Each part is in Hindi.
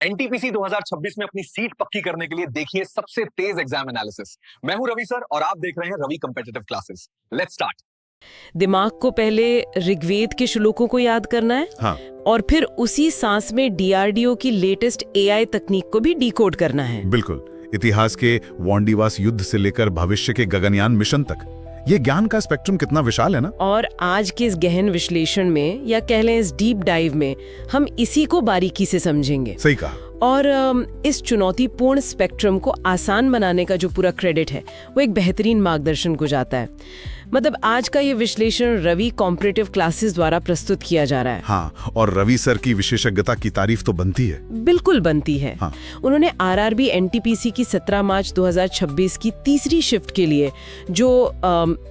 एनटीपीसी 2026 में अपनी सीट पक्की करने के लिए देखिए सबसे तेज एग्जाम एनालिसिस। मैं हूं रवि सर और आप देख रहे हैं Ravi competitive classes. Let's start. दिमाग को पहले ऋग्वेद के श्लोकों को याद करना है। हाँ। और फिर उसी सांस में डीआरडीओ की लेटेस्ट एआई तकनीक को भी डिकोड करना है। बिल्कुल, इतिहास के वांडीवास युद्ध से लेकर भविष्य के गगनयान मिशन तक ये ज्ञान का स्पेक्ट्रम कितना विशाल है ना। और आज के इस गहन विश्लेषण में या कह लें इस डीप डाइव में हम इसी को बारीकी से समझेंगे। सही कहा। और इस चुनौतीपूर्ण स्पेक्ट्रम को आसान बनाने का जो पूरा क्रेडिट है वो एक बेहतरीन मार्गदर्शन को जाता है। मतलब आज का ये विश्लेषण रवि कॉम्पिटिटिव क्लासेस द्वारा प्रस्तुत किया जा रहा है। हाँ, और रवि सर की विशेषज्ञता की तारीफ तो बनती है। बिल्कुल बनती है। हाँ। उन्होंने आरआरबी एनटीपीसी की 17 मार्च 2026 की तीसरी शिफ्ट के लिए जो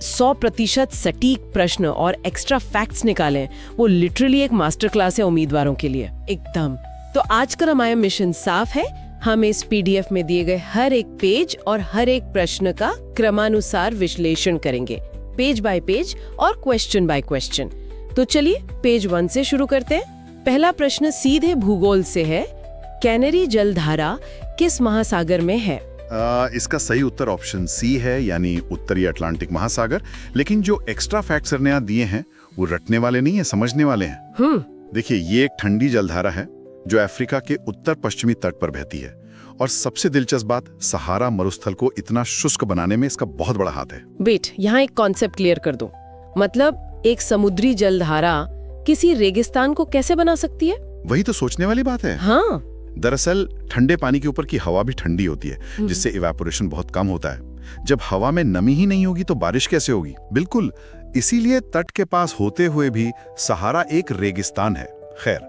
100% सटीक प्रश्न और एक्स्ट्रा फैक्ट्स निकाले वो लिटरली एक मास्टर क्लास है उम्मीदवारों के लिए एकदम। तो आज का हमारा मिशन साफ है। हम इस पीडीएफ में दिए गए हर एक पेज और हर एक प्रश्न का क्रमानुसार विश्लेषण करेंगे, पेज बाय पेज और क्वेश्चन बाय क्वेश्चन। तो चलिए पेज 1 से शुरू करते हैं। पहला प्रश्न सीधे भूगोल से है। कैनरी जलधारा किस महासागर में है? इसका सही उत्तर ऑप्शन सी है, यानी उत्तरी अटलांटिक महासागर। लेकिन जो एक्स्ट्रा फैक्ट्स सर ने यहाँ दिए हैं वो रटने वाले नहीं है, समझने वाले हैं। देखिए, ये एक ठंडी जलधारा है जो अफ्रीका के उत्तर पश्चिमी तट पर बहती है। और सबसे दिलचस्प बात, सहारा मरुस्थल को इतना शुष्क बनाने में इसका बहुत बड़ा हाथ है। वेट, यहाँ एक कॉन्सेप्ट क्लियर कर दो। मतलब एक समुद्री जलधारा किसी रेगिस्तान को कैसे बना सकती है? वही तो सोचने वाली बात है। हाँ। दरअसल ठंडे पानी के ऊपर की हवा भी ठंडी होती है, जिससे इवेपोरेशन बहुत कम होता है। जब हवा में नमी ही नहीं होगी तो बारिश कैसे होगी? बिल्कुल, इसीलिए तट के पास होते हुए भी सहारा एक रेगिस्तान है। खैर,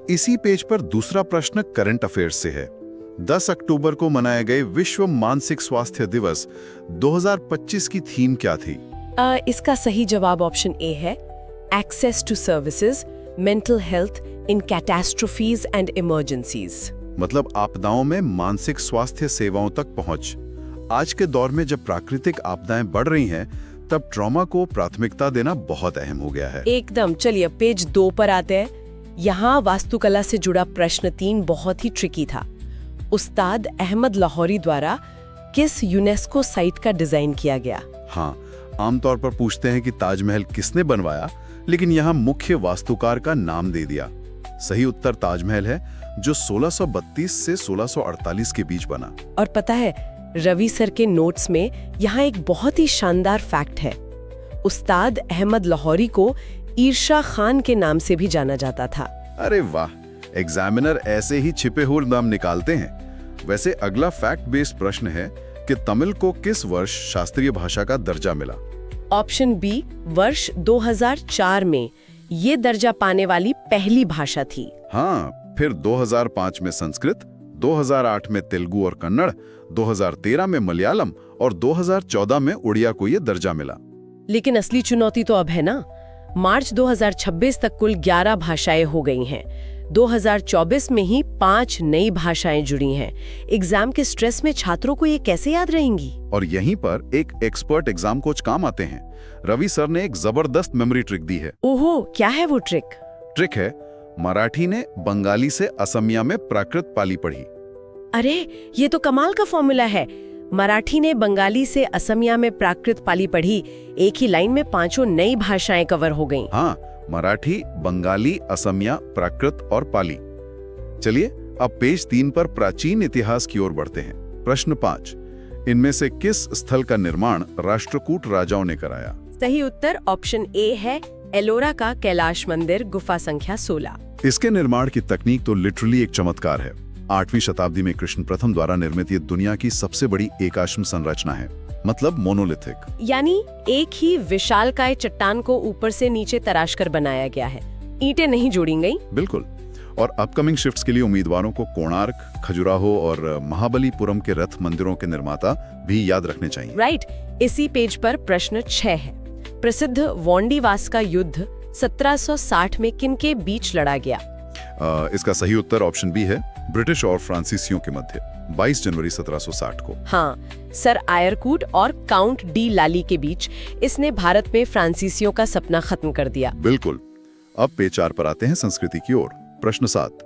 इसी पेज पर दूसरा प्रश्न करंट अफेयर्स से है। 10 अक्टूबर को मनाए गए विश्व मानसिक स्वास्थ्य दिवस 2025 की थीम क्या थी? इसका सही जवाब ऑप्शन ए है, access to services, mental health in catastrophes and emergencies. मतलब आपदाओं में मानसिक स्वास्थ्य सेवाओं तक पहुंच। आज के दौर में जब प्राकृतिक आपदाएं बढ़ रही हैं, तब ट्रॉमा को प्राथमिकता देना बहुत अहम हो गया है। एकदम। चलिए पेज 2 पर आते हैं। यहाँ वास्तुकला से जुड़ा प्रश्न 3 बहुत ही ट्रिकी था। उस्ताद अहमद लाहौरी द्वारा किस यूनेस्को साइट का डिजाइन किया गया? हाँ, आमतौर पर पूछते हैं कि ताजमहल किसने बनवाया, लेकिन यहाँ मुख्य वास्तुकार का नाम दे दिया। सही उत्तर ताजमहल है, जो 1632 से 1648 के बीच बना। और पता है, रवि सर के नोट्स में यहाँ एक बहुत ही शानदार फैक्ट है। उस्ताद अहमद लाहौरी को ईर्षा खान के नाम से भी जाना जाता था। अरे वाह, एग्जामिनर ऐसे ही छिपे हुए नाम निकालते हैं। वैसे अगला फैक्ट बेस्ड प्रश्न है कि तमिल को किस वर्ष शास्त्रीय भाषा का दर्जा मिला? ऑप्शन बी, वर्ष 2004 में ये दर्जा पाने वाली पहली भाषा थी। हाँ, फिर 2005 में संस्कृत, 2008 में तेलुगु और कन्नड़, 2013 में मलयालम और 2014 में उड़िया को ये दर्जा मिला। लेकिन असली चुनौती तो अब है ना। मार्च 2026 तक कुल 11 भाषाएं हो गई हैं। 2024 में ही 5 नई भाषाएं जुड़ी हैं। एग्जाम के स्ट्रेस में छात्रों को ये कैसे याद रहेंगी? और यहीं पर एक एक्सपर्ट एग्जाम कोच काम आते हैं। रवि सर ने एक जबरदस्त मेमोरी ट्रिक दी है। ओहो, क्या है वो ट्रिक? ट्रिक है, मराठी ने बंगाली से असमिया में प्राकृत पाली पढ़ी। अरे, ये तो कमाल का फॉर्मूला है। मराठी ने बंगाली से असमिया में प्राकृत पाली पढ़ी, एक ही लाइन में 5 नई भाषाएं कवर हो गईं। हाँ, मराठी, बंगाली, असमिया, प्राकृत और पाली। चलिए अब पेज 3 पर प्राचीन इतिहास की ओर बढ़ते हैं। प्रश्न 5, इनमें से किस स्थल का निर्माण राष्ट्रकूट राजाओं ने कराया? सही उत्तर ऑप्शन ए है, एलोरा का कैलाश मंदिर, गुफा संख्या 16। इसके निर्माण की तकनीक तो लिटरली एक चमत्कार है। 8वीं शताब्दी में कृष्ण प्रथम द्वारा निर्मित ये दुनिया की सबसे बड़ी एकाश्म संरचना है, मतलब मोनोलिथिक। यानी एक ही विशालकाय चट्टान को ऊपर से नीचे तराश कर बनाया गया है, ईंटें नहीं जोड़ी गई। बिल्कुल। और अपकमिंग शिफ्ट्स के लिए उम्मीदवारों को कोणार्क, खजुराहो और महाबलीपुरम के रथ मंदिरों के निर्माता भी याद रखने चाहिए। राइट। इसी पेज पर प्रश्न 6 है। प्रसिद्ध वांडीवास का युद्ध 1760 में किनके बीच लड़ा गया? इसका सही उत्तर ऑप्शन बी है, ब्रिटिश और फ्रांसीसियों के मध्य, 22 जनवरी 1760 को। हाँ, सर आयरकूट और काउंट डी लाली के बीच। इसने भारत में फ्रांसीसियों का सपना खत्म कर दिया। बिल्कुल। अब पेज 4 पर आते हैं संस्कृति की ओर। प्रश्न 7,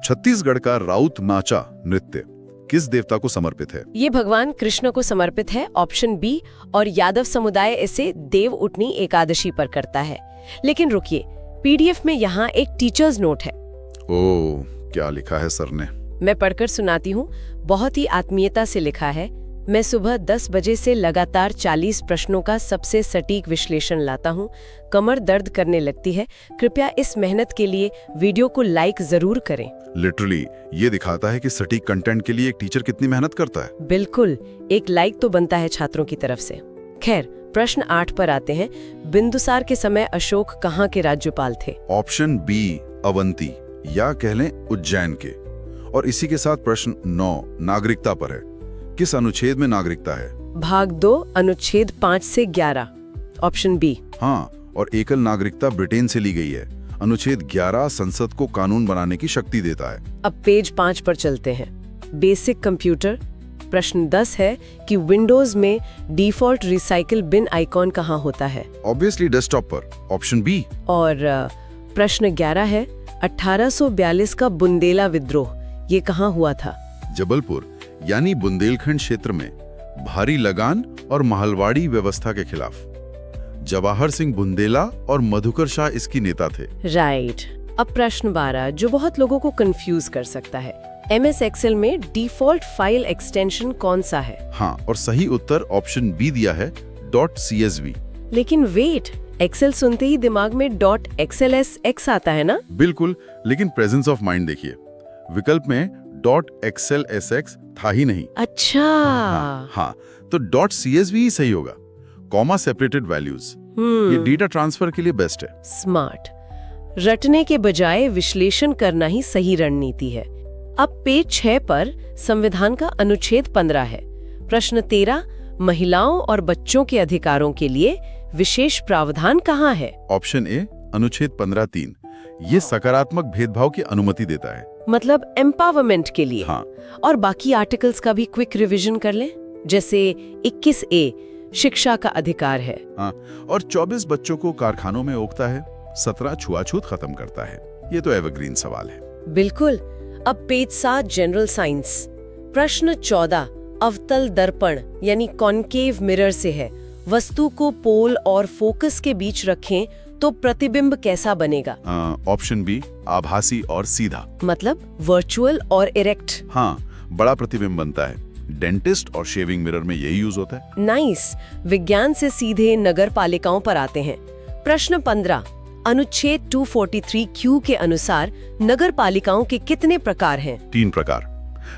छत्तीसगढ़ का राउत नाचा नृत्य किस देवता को समर्पित है? ये भगवान कृष्ण को समर्पित है, ऑप्शन बी, और यादव समुदाय इसे देव उठनी एकादशी पर करता है। लेकिन रुकिए, पीडीएफ में यहाँ एक टीचर्स नोट है। ओह, क्या लिखा है सर ने? मैं पढ़कर सुनाती हूँ। बहुत ही आत्मीयता से लिखा है। मैं सुबह 10 बजे से लगातार 40 प्रश्नों का सबसे सटीक विश्लेषण लाता हूँ। कमर दर्द करने लगती है। कृपया इस मेहनत के लिए वीडियो को लाइक जरूर करें। लिटरली ये दिखाता है कि सटीक कंटेंट के लिए एक टीचर कितनी मेहनत करता है। बिल्कुल, एक लाइक तो बनता है छात्रों की तरफ से। खैर, प्रश्न 8 पर आते हैं। बिंदुसार के समय अशोक कहाँ के राज्यपाल थे? ऑप्शन बी अवंती या कह लें उज्जैन के। और इसी के साथ प्रश्न 9 नागरिकता पर है। किस अनुच्छेद में नागरिकता है? भाग 2 अनुच्छेद 5 से 11, ऑप्शन बी। हाँ, और एकल नागरिकता ब्रिटेन से ली गई है। अनुच्छेद 11 संसद को कानून बनाने की शक्ति देता है। अब पेज 5 पर चलते हैं। Basic computer. प्रश्न 10 है कि विंडोज में डिफॉल्ट रिसाइकिल बिन आइकॉन कहाँ होता है? ऑब्वियसली डेस्कटॉप पर, ऑप्शन बी। और प्रश्न 11 है 1842 का बुंदेला विद्रोह, ये कहाँ हुआ था? जबलपुर यानी बुंदेलखंड क्षेत्र में भारी लगान और महलवाड़ी व्यवस्था के खिलाफ। जवाहर सिंह बुंदेला और मधुकर शाह इसकी नेता थे। राइट। अब प्रश्न 12 जो बहुत लोगों को कंफ्यूज कर सकता है। MS एक्सेल में डिफॉल्ट फाइल एक्सटेंशन कौन सा है? हाँ, और सही उत्तर ऑप्शन बी दिया है .csv। लेकिन वेट, एक्सेल सुनते ही दिमाग में .xlsx आता है ना? बिल्कुल, लेकिन प्रेजेंस ऑफ माइंड देखिए। विकल्प में .xlsx था ही नहीं। अच्छा। हाँ, तो .csv ही सही होगा। कॉमा सेपरेटेड वैल्यूज, ये डेटा ट्रांसफर के लिए बेस्ट है। स्मार्ट। रटने के बजाय विश्लेषण करना ही सही रणनीति है। अब पेज 6 पर संविधान का अनुच्छेद 15 है। प्रश्न 13 महिलाओं और बच्चों के अधिकारों के लिए विशेष प्रावधान कहाँ है? ऑप्शन ए अनुच्छेद 15(3) ये सकारात्मक भेदभाव की अनुमति देता है। मतलब एम्पावरमेंट के लिए। हाँ। और बाकी आर्टिकल्स का भी क्विक रिवीजन कर लें। जैसे 21A शिक्षा का अधिकार है। हाँ, और 24 बच्चों को कारखानों में ओकता है। 17 छुआछूत खत्म करता है। ये तो एवरग्रीन सवाल है। बिल्कुल। अब पेज 7 जनरल साइंस। प्रश्न 14 अवतल दर्पण यानी कॉनकेव मिरर से है। वस्तु को पोल और फोकस के बीच रखें तो प्रतिबिंब कैसा बनेगा? ऑप्शन बी आभासी और सीधा। मतलब वर्चुअल और इरेक्ट। हाँ, बड़ा प्रतिबिंब बनता है। डेंटिस्ट और शेविंग मिरर में यही यूज होता है। नाइस। विज्ञान से सीधे नगर पालिकाओं पर आते हैं। प्रश्न 15 अनुच्छेद 243Q के अनुसार नगर पालिकाओं के कितने प्रकार हैं? 3 प्रकार।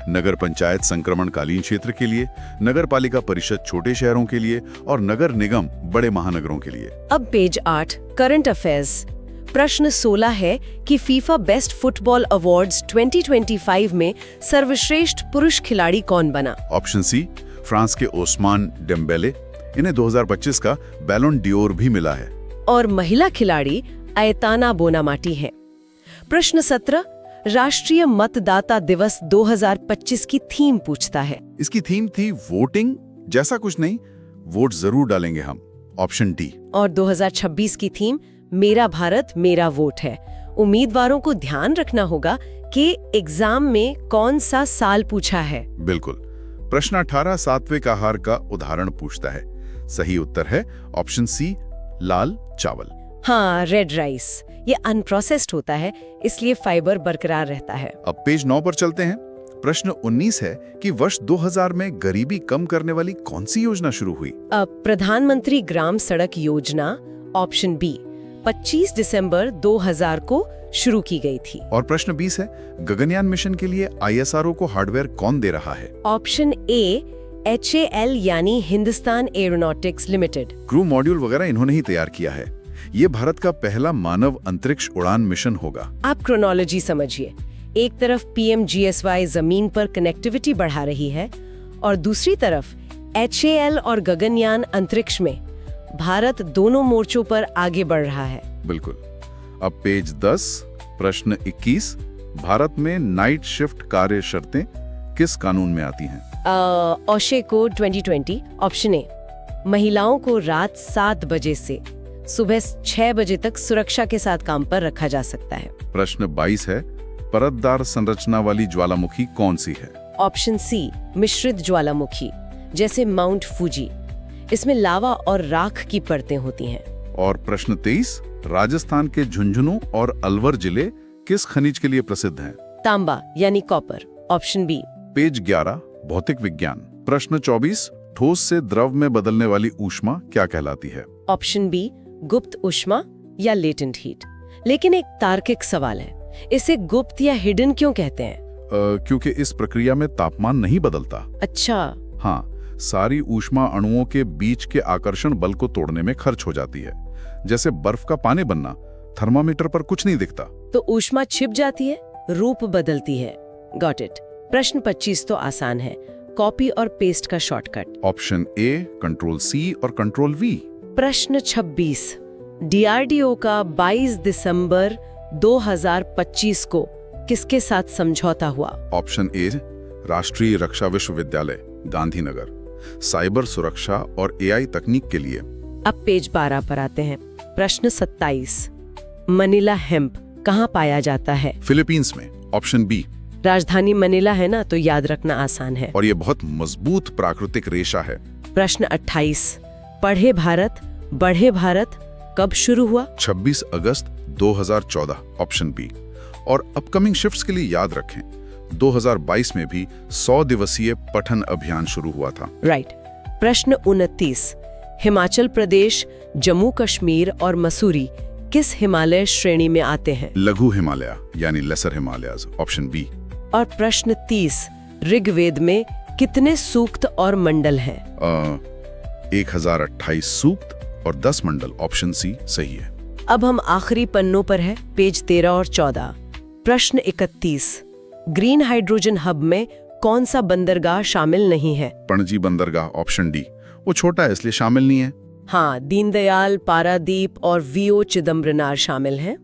नगर पंचायत संक्रमणकालीन क्षेत्र के लिए, नगर पालिका परिषद छोटे शहरों के लिए और नगर निगम बड़े महानगरों के लिए। अब पेज 8 करंट अफेयर्स। प्रश्न 16 है कि फीफा बेस्ट फुटबॉल अवार्ड्स 2025 में सर्वश्रेष्ठ पुरुष खिलाड़ी कौन बना? ऑप्शन सी फ्रांस के ओस्मान डेम्बेले। इन्हें 2025 का बैलोन डियोर भी मिला है। और महिला खिलाड़ी आयताना बोनामाटी है। प्रश्न 17 राष्ट्रीय मतदाता दिवस 2025 की थीम पूछता है। इसकी थीम थी वोटिंग जैसा कुछ नहीं, वोट जरूर डालेंगे हम। Option D. और 2026 की थीम मेरा भारत मेरा वोट है। उम्मीदवारों को ध्यान रखना होगा कि एग्जाम में कौन सा साल पूछा है। बिल्कुल। प्रश्न 18 सात्विक आहार का उदाहरण पूछता है। सही उत्तर है ऑप्शन सी लाल चावल। हाँ, रेड राइस। ये अनप्रोसेस्ड होता है, इसलिए फाइबर बरकरार रहता है। अब पेज 9 पर चलते हैं। प्रश्न 19 है कि वर्ष 2000 में गरीबी कम करने वाली कौन सी योजना शुरू हुई? प्रधानमंत्री ग्राम सड़क योजना, ऑप्शन बी, 25 दिसंबर 2000 को शुरू की गई थी। और प्रश्न 20 है गगनयान मिशन के लिए ISRO को हार्डवेयर कौन दे रहा है? ऑप्शन ए HAL यानी Hindustan aeronautics limited. Crew module वगैरह इन्होंने ही तैयार किया है। ये भारत का पहला मानव अंतरिक्ष उड़ान मिशन होगा। आप क्रोनोलॉजी समझिए। एक तरफ PMGSY जमीन पर कनेक्टिविटी बढ़ा रही है और दूसरी तरफ HAL और गगनयान अंतरिक्ष में। भारत दोनों मोर्चों पर आगे बढ़ रहा है। बिल्कुल। अब पेज 10 प्रश्न 21 भारत में नाइट शिफ्ट कार्य शर्तें किस कानून में आती हैं? OSHA code 2020। ऑप्शन ए महिलाओं को रात 7 बजे से सुबह 6 बजे तक सुरक्षा के साथ काम पर रखा जा सकता है। प्रश्न 22 है परतदार संरचना वाली ज्वालामुखी कौन सी है? ऑप्शन सी मिश्रित ज्वालामुखी, जैसे माउंट फूजी। इसमें लावा और राख की परतें होती हैं। और प्रश्न 23, राजस्थान के झुंझुनू और अलवर जिले किस खनिज के लिए प्रसिद्ध हैं? तांबा यानी कॉपर। Option B. पेज 11, भौतिक विज्ञान। प्रश्न 24, ठोस से द्रव में बदलने वाली ऊष्मा क्या कहलाती है? ऑप्शन बी गुप्त ऊष्मा या लेटेंट हीट। लेकिन एक तार्किक सवाल है, इसे गुप्त या हिडन क्यों कहते हैं? क्योंकि इस प्रक्रिया में तापमान नहीं बदलता। अच्छा। हाँ, सारी ऊष्मा अणुओं के बीच के आकर्षण बल को तोड़ने में खर्च हो जाती है। जैसे बर्फ का पानी बनना, थर्मामीटर पर कुछ नहीं दिखता। तो ऊष्मा छिप जाती है, रूप बदलती है। Got it. प्रश्न 25 तो आसान है, कॉपी और पेस्ट का shortcut. Option A control C और कंट्रोल वी। प्रश्न 26, डीआरडीओ का 22 दिसंबर 2025 को किसके साथ समझौता हुआ? ऑप्शन ए राष्ट्रीय रक्षा विश्वविद्यालय गांधीनगर, साइबर सुरक्षा और एआई तकनीक के लिए। अब पेज 12 पर आते हैं। प्रश्न 27, मनीला हेम्प कहाँ पाया जाता है? फिलीपींस में। Option B. राजधानी मनीला है ना, तो याद रखना आसान है। और ये बहुत मजबूत प्राकृतिक रेशा है। प्रश्न 28, पढ़े भारत बढ़े भारत कब शुरू हुआ? 26 अगस्त 2014। Option B. और अपकमिंग शिफ्ट्स के लिए याद रखें, 2022 में भी 100 दिवसीय पठन अभियान शुरू हुआ था। राइट। प्रश्न 29, हिमाचल प्रदेश, जम्मू कश्मीर और मसूरी किस हिमालय श्रेणी में आते हैं? लघु हिमालय यानी लेसर हिमालयाज। Option B. और प्रश्न 30, ऋग्वेद में कितने सूक्त और मंडल हैं? 1028 सूक्त और 10 मंडल। ऑप्शन सी सही है। अब हम आखिरी पन्नों पर है, पेज 13 और 14। प्रश्न 31, ग्रीन हाइड्रोजन हब में कौन सा बंदरगाह शामिल नहीं है? पणजी बंदरगाह। Option D. वो छोटा है इसलिए शामिल नहीं है। हाँ, दीनदयाल, पारादीप और वीओ चिदम्बरनार शामिल हैं।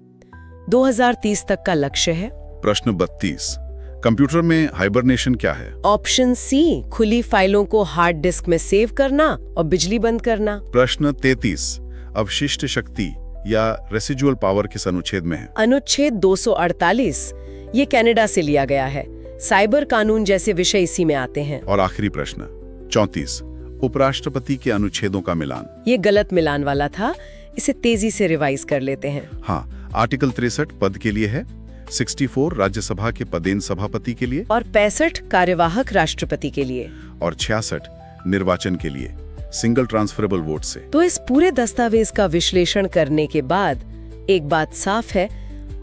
2030 तक का लक्ष्य है। प्रश्न 32, कंप्यूटर में हाइबरनेशन क्या है? ऑप्शन सी खुली फाइलों को हार्ड डिस्क में सेव करना और बिजली बंद करना। प्रश्न 33, अवशिष्ट शक्ति या रेसिजुअल पावर किस अनुच्छेद में है? अनुच्छेद 248। ये कनाडा से लिया गया है। साइबर कानून जैसे विषय इसी में आते हैं। और आखिरी प्रश्न 34, उपराष्ट्रपति के अनुच्छेदों का मिलान। ये गलत मिलान वाला था, इसे तेजी से रिवाइज कर लेते हैं। हाँ, आर्टिकल 63 पद के लिए है, 64 राज्यसभा के पदेन सभापति के लिए, और 65 कार्यवाहक राष्ट्रपति के लिए, और 66 निर्वाचन के लिए सिंगल ट्रांसफरेबल वोट से। तो इस पूरे दस्तावेज का विश्लेषण करने के बाद एक बात साफ है,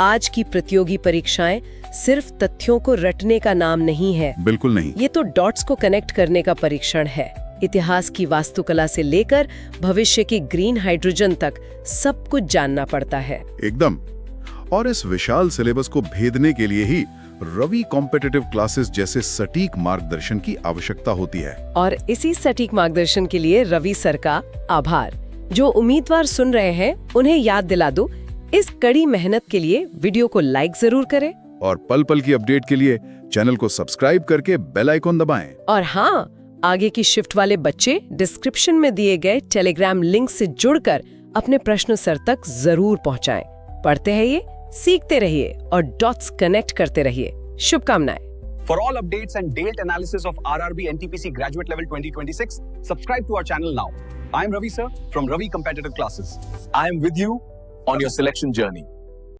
आज की प्रतियोगी परीक्षाएं सिर्फ तथ्यों को रटने का नाम नहीं है। बिल्कुल नहीं। ये तो डॉट्स को कनेक्ट करने का परीक्षण है। इतिहास की वास्तुकला से लेकर भविष्य की ग्रीन हाइड्रोजन तक सब कुछ जानना पड़ता है। एकदम। और इस विशाल सिलेबस को भेदने के लिए ही रवि कॉम्पिटिटिव क्लासेस जैसे सटीक मार्गदर्शन की आवश्यकता होती है। और इसी सटीक मार्गदर्शन के लिए रवि सर का आभार। जो उम्मीदवार सुन रहे हैं उन्हें याद दिला दो, इस कड़ी मेहनत के लिए वीडियो को लाइक जरूर करें और पल पल की अपडेट के लिए चैनल को सब्सक्राइब करके बेल आइकॉन दबाएं। और हाँ, आगे की शिफ्ट वाले बच्चे डिस्क्रिप्शन में दिए गए टेलीग्राम लिंक से जुड़कर अपने प्रश्न सर तक जरूर पहुंचाएं। पढ़ते रहिए, सीखते रहिए और डॉट्स कनेक्ट करते रहिए। शुभकामनाएं। For all updates and detailed analysis of RRB NTPC Graduate Level 2026, subscribe to our channel now. I am Ravi sir from Ravi Competitive Classes. I am with you on your selection journey.